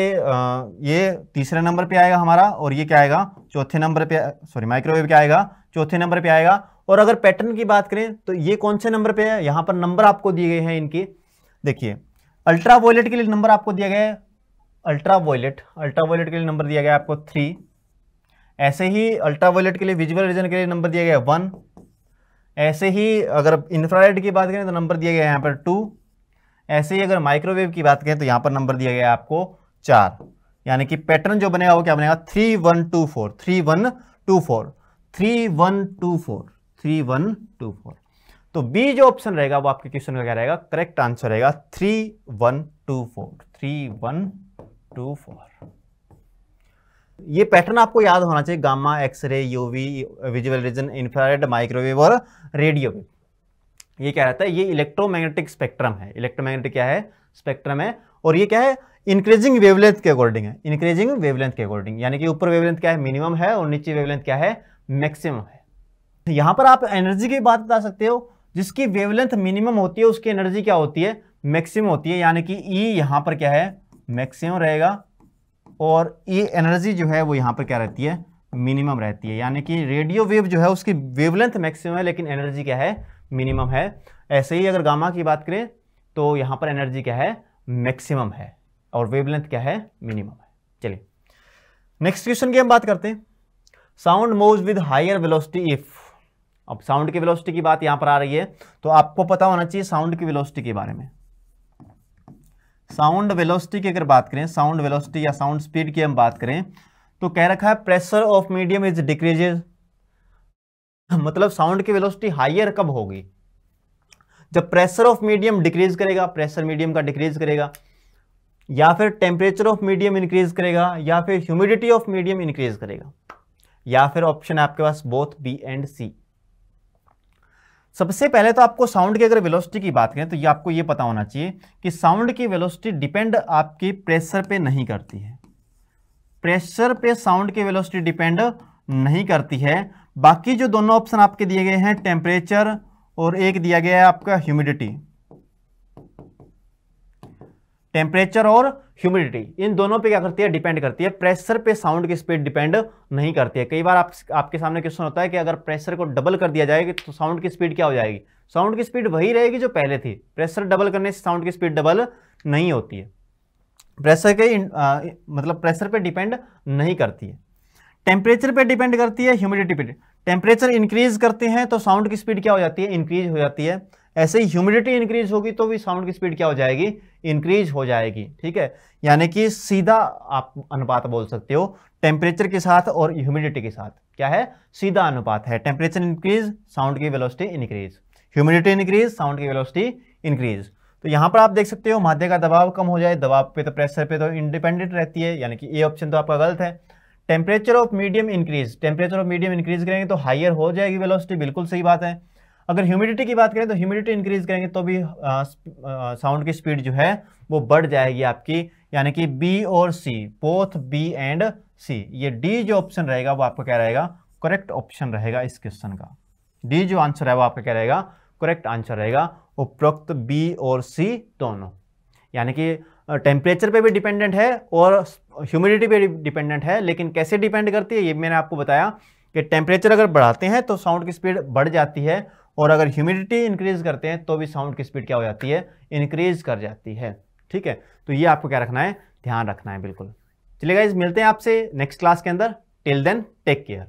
ये तीसरे नंबर पे आएगा हमारा, और ये क्या आएगा, चौथे नंबर पे, सॉरी माइक्रोवेव क्या आएगा, चौथे नंबर पे आएगा। और अगर पैटर्न की बात करें तो ये कौन से नंबर पे है, यहां पर नंबर आपको दिए गए हैं इनके। देखिए अल्ट्रावायलेट के लिए नंबर आपको दिया गया है, अल्ट्रावायलेट के लिए नंबर दिया गया है आपको 3। ऐसे ही अल्ट्रावायलेट के लिए, विजुअल रीजन के लिए नंबर दिया गया है 1। ऐसे ही अगर इंफ्रारेड की बात करें तो नंबर दिया गया है यहाँ पर 2। ऐसे ही अगर माइक्रोवेव की बात करें तो यहां पर नंबर दिया गया है आपको 4। यानी कि पैटर्न जो बनेगा वो क्या बनेगा, 3 1 2 4, 3 1 2 4, 3 1 2 4, 3 1 2 4। तो बी जो ऑप्शन रहेगा वो आपके क्वेश्चन का क्या रहेगा, करेक्ट आंसर रहेगा 3124। ये पैटर्न आपको याद होना चाहिए, gamma, X ray, UV, visual region, infrared, microwave और रेडियो वेव। ये क्या रहता है, ये इलेक्ट्रोमैग्नेटिक स्पेक्ट्रम है। इलेक्ट्रोमैग्नेटिक क्या है, स्पेक्ट्रम है। और ये क्या है, इंक्रीजिंग वेवलेंथ के अकॉर्डिंग है, इंक्रीजिंग वेवलेंथ के अकॉर्डिंग, यानी कि ऊपर वेवलेंथ क्या है, मिनिमम है, और नीचे वेवलेंथ क्या है, मैक्सिमम है। यहां पर आप एनर्जी की बात बता सकते हो, जिसकी वेवलेंथ मिनिमम होती है उसकी एनर्जी क्या होती है, मैक्सिमम होती है, यानी कि ई यहां पर क्या है, मैक्सिमम रहेगा, और ये एनर्जी जो है वो यहां पर क्या रहती है, मिनिमम रहती है। यानी कि रेडियो वेव जो है उसकी वेवलेंथ मैक्सिमम है लेकिन एनर्जी क्या है, मिनिमम है। ऐसे ही अगर गामा की बात करें तो यहां पर एनर्जी क्या है, मैक्सिमम है, और वेवलेंथ क्या है, मिनिमम है। चलिए नेक्स्ट क्वेश्चन की हम बात करते हैं। Sound moves with higher velocity if, अब साउंड की वेलोसिटी की बात यहां पर आ रही है, तो आपको पता होना चाहिए साउंड की वेलोसिटी के बारे में। साउंड वेलोसिटी की अगर बात करें, साउंड वेलोसिटी या साउंड स्पीड की हम बात करें, तो कह रखा है pressure of medium is decreases, मतलब साउंड की वेलोसिटी हायर कब होगी, जब प्रेशर ऑफ मीडियम डिक्रीज करेगा, प्रेशर मीडियम का डिक्रीज करेगा, या फिर टेम्परेचर ऑफ मीडियम इंक्रीज करेगा, या फिर ह्यूमिडिटी ऑफ मीडियम इंक्रीज करेगा, या फिर ऑप्शन है आपके पास बोथ बी एंड सी। सबसे पहले तो आपको साउंड की अगर वेलोसिटी की बात करें तो ये आपको ये पता होना चाहिए कि साउंड की वेलोसिटी डिपेंड आपकी प्रेशर पे नहीं करती है, प्रेशर पे साउंड की वेलोसिटी डिपेंड नहीं करती है। बाकी जो दोनों ऑप्शन आपके दिए गए हैं, टेम्परेचर और एक दिया गया है आपका ह्यूमिडिटी, टेम्परेचर और ह्यूमिडिटी, इन दोनों पे क्या करती है, डिपेंड करती है। प्रेशर पे साउंड की स्पीड डिपेंड नहीं करती है। कई बार आपके सामने क्वेश्चन होता है कि अगर प्रेशर को डबल कर दिया जाएगा तो साउंड की स्पीड क्या हो जाएगी, साउंड की स्पीड वही रहेगी जो पहले थी। प्रेशर डबल करने से साउंड की स्पीड डबल नहीं होती है, प्रेशर के मतलब प्रेशर पे डिपेंड नहीं करती है। टेम्परेचर पे डिपेंड करती है, ह्यूमिडिटी पे। टेम्परेचर इंक्रीज करते हैं तो साउंड की स्पीड क्या हो जाती है, इंक्रीज हो जाती है। ऐसे ही ह्यूमिडिटी इंक्रीज होगी तो भी साउंड की स्पीड क्या हो जाएगी, इंक्रीज हो जाएगी। ठीक है, यानी कि सीधा आप अनुपात बोल सकते हो टेम्परेचर के साथ और ह्यूमिडिटी के साथ, क्या है, सीधा अनुपात है। टेम्परेचर इंक्रीज, साउंड की velocity increase, humidity increase, sound की वेलोसिटी इंक्रीज। तो यहां पर आप देख सकते हो माध्य का दबाव कम हो जाए, दबाव पे तो प्रेशर पे तो इंडिपेंडेंट रहती है, यानी कि ये ऑप्शन तो आपका गलत है। Temperature of medium increase, temperature of medium increase करेंगे तो हायर हो जाएगी वेलोसिटी, बिल्कुल सही बात है। अगर ह्यूमिडिटी की बात करें तो ह्यूमिडिटी इंक्रीज करेंगे तो भी साउंड की स्पीड जो है वो बढ़ जाएगी आपकी, यानी कि बी और सी, बोथ बी एंड सी। ये डी जो ऑप्शन रहेगा वो आपका क्या रहेगा, करेक्ट ऑप्शन रहेगा इस क्वेश्चन का। डी जो आंसर है वो आपका क्या रहेगा, करेक्ट आंसर रहेगा, उपरोक्त बी और सी दोनों। यानी कि टेम्परेचर पे भी डिपेंडेंट है और ह्यूमिडिटी पे डिपेंडेंट है, लेकिन कैसे डिपेंड करती है ये मैंने आपको बताया कि टेम्परेचर अगर बढ़ाते हैं तो साउंड की स्पीड बढ़ जाती है, और अगर ह्यूमिडिटी इंक्रीज करते हैं तो भी साउंड की स्पीड क्या हो जाती है, इंक्रीज कर जाती है। ठीक है, तो ये आपको क्या रखना है, ध्यान रखना है बिल्कुल। चलिए गाइस, मिलते हैं आपसे नेक्स्ट क्लास के अंदर। Till then take care.